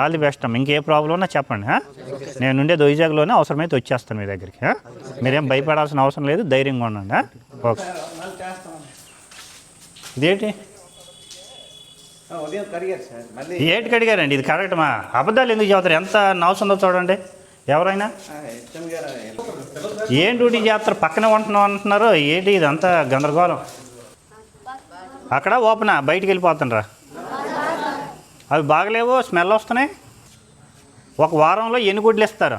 All the best అమ్మ. ఇంకే problem ఉన్నా చెప్పండి. నేను ఉండేది వైజాగ్లోనే, అవసరమైతే వచ్చేస్తాను మీ దగ్గరికి. మీరేం భయపడాల్సిన అవసరం లేదు, ధైర్యంగా ఉండండి. ఓకే. ఇదేంటి ఏటి కడిగారండి? ఇది కడగటమా? అబద్ధాలు ఎందుకు చెబుతారు? ఎంత నవసందో చూడండి. ఎవరైనా ఏం డ్యూటీ చేస్తారు? పక్కనే ఉంటున్నాం అంటున్నారు. ఏంటి ఇదంతా గందరగోళం? అక్కడ ఓపెనా? బయటికి వెళ్ళిపోతుండ్రా? అవి బాగలేవు, స్మెల్ వస్తున్నాయి. ఒక వారంలో ఎన్ని గుడ్లు ఇస్తారు?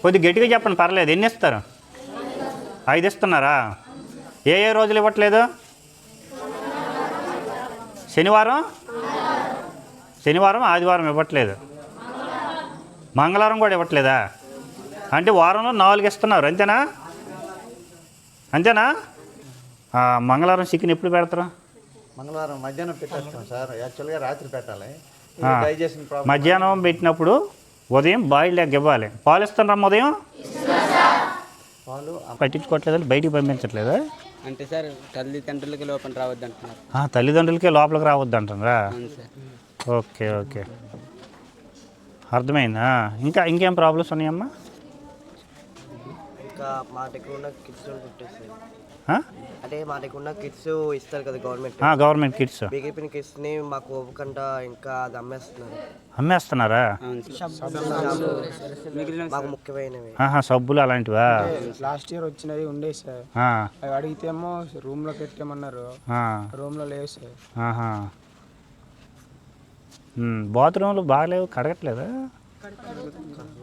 కొద్దిగా గట్టిగా చెప్పండి, పర్లేదు. ఎన్ని ఇస్తారు? 5 ఇస్తున్నారా? ఏ రోజులు ఇవ్వట్లేదు? శనివారం ఆదివారం ఇవ్వట్లేదు. మంగళవారం కూడా ఇవ్వట్లేదా? అంటే వారంలో 4 ఇస్తున్నారు, అంతేనా? మంగళవారం చికెన్ ఎప్పుడు పెడతారు? మంగళవారం మధ్యాహ్నం పెట్టేస్తాం సార్. యాక్చువల్గా రాత్రి పెట్టాలి. మధ్యాహ్నం పెట్టినప్పుడు ఉదయం బాయిల్డ్ ఎగ్ ఇవ్వాలి. పాలు ఇస్తున్నారా? ఉదయం పాలు పట్టించుకోవట్లేదు, బయటికి పంపించట్లేదా? అంటే సార్ తల్లిదండ్రులకి లోపల రావద్దు అంటున్నారు. తల్లిదండ్రులకే లోపలికి రావద్దు అంటారా? ఓకే, అర్థమైందా? ఇంకేం ప్రాబ్లమ్స్ ఉన్నాయమ్మా? ఇంకా మా దగ్గర ఉన్న కిట్స్ అంటే మా దగ్గర ఉన్న కిట్స్ ఇస్తారు కదా గవర్నమెంట్ కిట్స్. బిగిపిన కిట్స్ని మాకు ఇవ్వకుండా ఇంకా అది అమ్మేస్తున్నారా? మాకు ముఖ్యమైనవి సబ్బులు అలాంటివా? లాస్ట్ ఇయర్ వచ్చినవి ఉండే సార్. అవి అడిగితేమో రూమ్ లో పెట్టామన్నారు. రూమ్ లో లేవు సార్. బాత్రూమ్లు బాగాలేవు, కడగట్లేదా?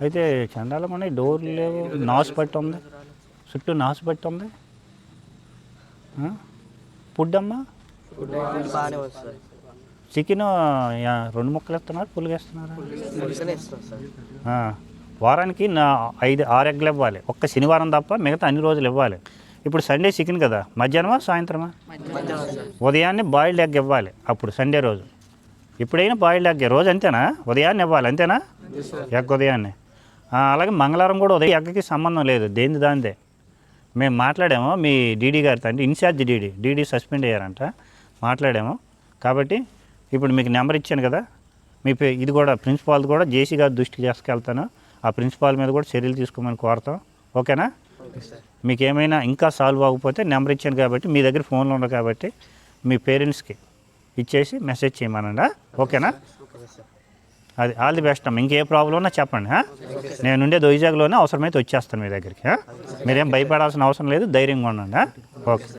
అయితే చండాలం ఉన్నాయి, డోర్లు లేవు, నాసు పట్టి ఉంది, చుట్టూ నాసు పట్టి ఉంది. ఫుడ్ అమ్మా? బాగానే వస్తుంది. చికెన్ 2 ముక్కలు ఇస్తున్నారు, పులుగు ఇస్తున్నారా? వారానికి 5-6 ఎగ్గులు ఇవ్వాలి. ఒక్క శనివారం తప్ప మిగతా అన్ని రోజులు ఇవ్వాలి. ఇప్పుడు సండే చికెన్ కదా, మధ్యాహ్నమా సాయంత్రమా? ఉదయాన్నే బాయిల్డ్ ఎగ్ ఇవ్వాలి. అప్పుడు సండే రోజు ఎప్పుడైనా బాయిల్డ్ ఎగ్ రోజు అంతేనా? ఉదయాన్నే ఇవ్వాలి, అంతేనా? ఎగ్ ఉదయాన్నే. అలాగే మంగళవారం కూడా ఉదయం ఎగ్కి సంబంధం లేదు, దేనిది దాందే. మేము మాట్లాడాము మీ డీడీ గారితో, అంటే ఇన్ఛార్జ్ డీడీ సస్పెండ్ అయ్యారంట, మాట్లాడాము. కాబట్టి ఇప్పుడు మీకు నెంబర్ ఇచ్చాను కదా, ఇది కూడా ప్రిన్సిపాల్ కూడా జేసీ గారి దృష్టికి తీసుకెళ్తాను. ఆ ప్రిన్సిపాల్ మీద కూడా చర్యలు తీసుకోమని కోరుతాం. ఓకేనా? మీకు ఏమైనా ఇంకా సాల్వ్ అవ్వకపోతే నెంబర్ ఇచ్చాను కాబట్టి, మీ దగ్గర ఫోన్లో ఉండవు కాబట్టి మీ పేరెంట్స్కి ఇచ్చేసి మెసేజ్ చేయమనండి. ఓకేనా? అది ఆల్ ది బెస్ట్ అమ్మ. ఇంకే ప్రాబ్లం ఉన్నా చెప్పండి. నేను ఉండేది వైజాగ్లోనే, అవసరమైతే వచ్చేస్తాను మీ దగ్గరికి. మీరేం భయపడాల్సిన అవసరం లేదు, ధైర్యంగా ఉండండి. ఓకే.